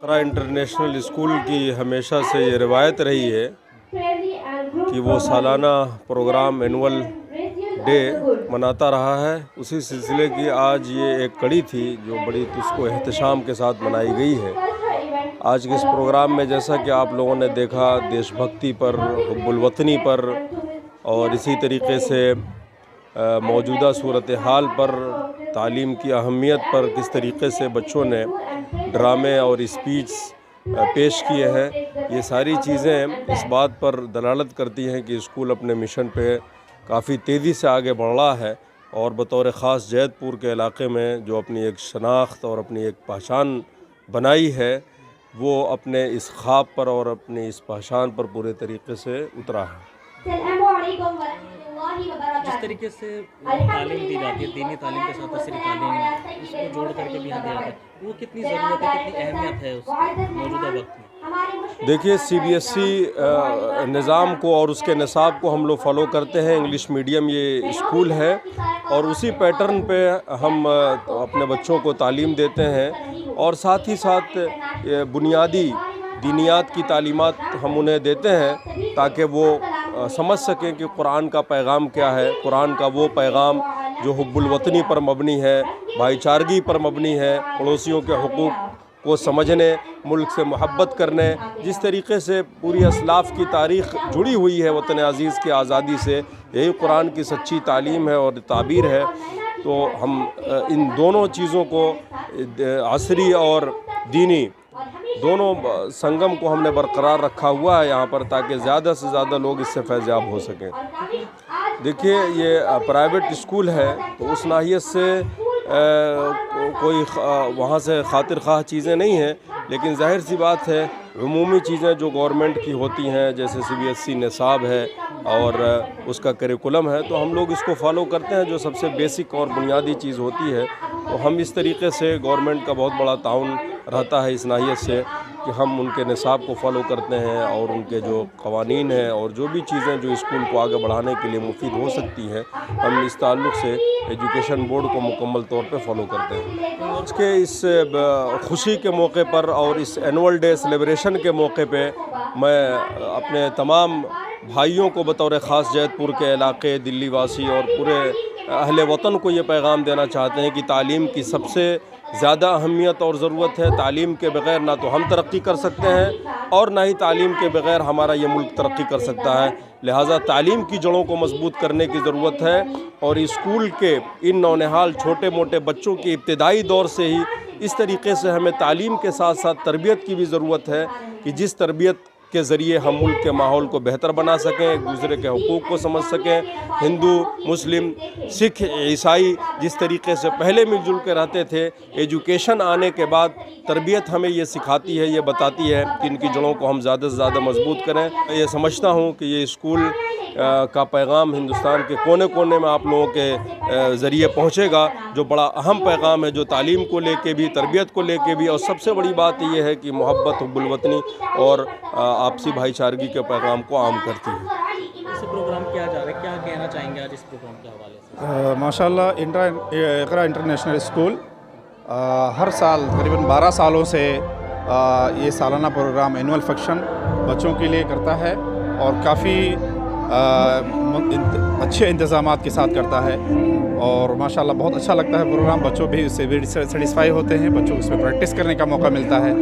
Iqra international school की हमेशा से ये रिवायत रही है कि वो सालाना प्रोग्राम एनुअल डे मनाता रहा है। उसी सिलसिले की आज ये एक कड़ी थी जो बड़ी उसको एहतशाम के साथ मनाई गई है। आज के इस प्रोग्राम में जैसा कि आप लोगों ने देखा, देशभक्ति पर, हुब्बुल वतनी पर और इसी तरीके से मौजूदा सूरत हाल पर, तालीम की अहमियत पर किस तरीके से बच्चों ने ड्रामे और स्पीच पेश किए हैं। ये सारी चीज़ें इस बात पर दलालत करती हैं कि स्कूल अपने मिशन पे काफ़ी तेज़ी से आगे बढ़ रहा है और बतौर ख़ास जैतपुर के इलाके में जो अपनी एक शनाख्त और अपनी एक पहचान बनाई है, वो अपने इस ख्वाब पर और अपनी इस पहचान पर पूरे तरीके से उतरा है। जिस तरीके से तालीम दी जाती है, दीनी तालीम के साथ असरी तालीम, इसको जोड़ करके भी यहाँ दिया जाता है, वो कितनी ज़रूरत है, कितनी अहमियत है उसकी मौजूदा वक्त में? देखिए, CBSE निज़ाम को और उसके निसाब को हम लोग फॉलो करते हैं। इंग्लिश मीडियम ये स्कूल है और उसी पैटर्न पे हम अपने बच्चों को तालीम देते हैं और साथ ही साथ बुनियादी दीनियात की तालीमात हम उन्हें देते हैं ताकि वो समझ सकें कि कुरान का पैगाम क्या है। कुरान का वो पैगाम जो हुब्बुल वतनी पर मबनी है, भाईचारगी पर मबनी है, पड़ोसियों के हुकूक़ को समझने, मुल्क से मोहब्बत करने, जिस तरीके से पूरी असलाफ़ की तारीख़ जुड़ी हुई है वतन अज़ीज़ की आज़ादी से, यही कुरान की सच्ची तालीम है और ताबीर है। तो हम इन दोनों चीज़ों को, असरी और दीनी दोनों संगम को हमने बरकरार रखा हुआ है यहाँ पर, ताकि ज़्यादा से ज़्यादा लोग इससे फैज़याब हो सकें। देखिए, ये प्राइवेट स्कूल है तो उस नाहियत से कोई वहाँ से खातिर ख़्वाह चीज़ें नहीं हैं, लेकिन ज़ाहिर सी बात है उमूमी चीज़ें जो गवर्नमेंट की होती हैं, जैसे CBSE निसाब है और उसका करिकुलम है, तो हम लोग इसको फॉलो करते हैं। जो सबसे बेसिक और बुनियादी चीज़ होती है, तो हम इस तरीके से गवर्नमेंट का बहुत बड़ा ताउन रहता है इस नाहियत से कि हम उनके निसाब को फॉलो करते हैं और उनके जो कवानीन हैं और जो भी चीज़ें जो स्कूल को आगे बढ़ाने के लिए मुफीद हो सकती हैं, हम इस ताल्लुक़ से एजुकेशन बोर्ड को मुकम्मल तौर पे फॉलो करते हैं। आज के इस खुशी के मौके पर और इस एनुअल डे सेलिब्रेशन के मौके पे मैं अपने तमाम भाइयों को बतौर ख़ास जैतपुर के इलाके, दिल्ली वासी और पूरे अहले वतन को ये पैगाम देना चाहते हैं कि तालीम की सबसे ज़्यादा अहमियत और ज़रूरत है। तालीम के बग़ैर ना तो हम तरक्की कर सकते हैं और ना ही तालीम के बग़ैर हमारा ये मुल्क तरक्की कर सकता है। लिहाजा तालीम की जड़ों को मजबूत करने की ज़रूरत है और स्कूल के इन नौनिहाल छोटे मोटे बच्चों के इब्तिदाई दौर से ही इस तरीके से हमें तालीम के साथ साथ तरबियत की भी ज़रूरत है कि जिस तरबियत के ज़रिए हम मुल्क के माहौल को बेहतर बना सकें, एक दूसरे के हुकूक़ को समझ सकें। हिंदू, मुस्लिम, सिख, ईसाई जिस तरीके से पहले मिलजुल के रहते थे, एजुकेशन आने के बाद तरबियत हमें ये सिखाती है, ये बताती है कि इनकी जड़ों को हम ज़्यादा से ज़्यादा मजबूत करें। ये समझता हूँ कि ये स्कूल का पैगाम हिंदुस्तान के कोने कोने में आप लोगों के ज़रिए पहुँचेगा, जो बड़ा अहम पैगाम है, जो तालीम को लेके भी, तरबियत को लेके भी, और सबसे बड़ी बात ये है कि मोहब्बत, हुब्बुल वतनी और आपसी भाईचारगी के पैगाम को आम करती है। इस प्रोग्राम किया जा रहा है, क्या कहना चाहेंगे आज इस प्रोग्राम के हवाले से? माशाल्लाह, इक़रा इंटरनेशनल स्कूल हर साल तकरीबन 12 सालों से ये सालाना प्रोग्राम एनुअल फंक्शन बच्चों के लिए करता है और काफ़ी अच्छे इंतज़ामात के साथ करता है और माशाल्लाह बहुत अच्छा लगता है प्रोग्राम। बच्चों भी इससे सेटिस्फाई होते हैं, बच्चों को इसमें प्रैक्टिस करने का मौका मिलता है।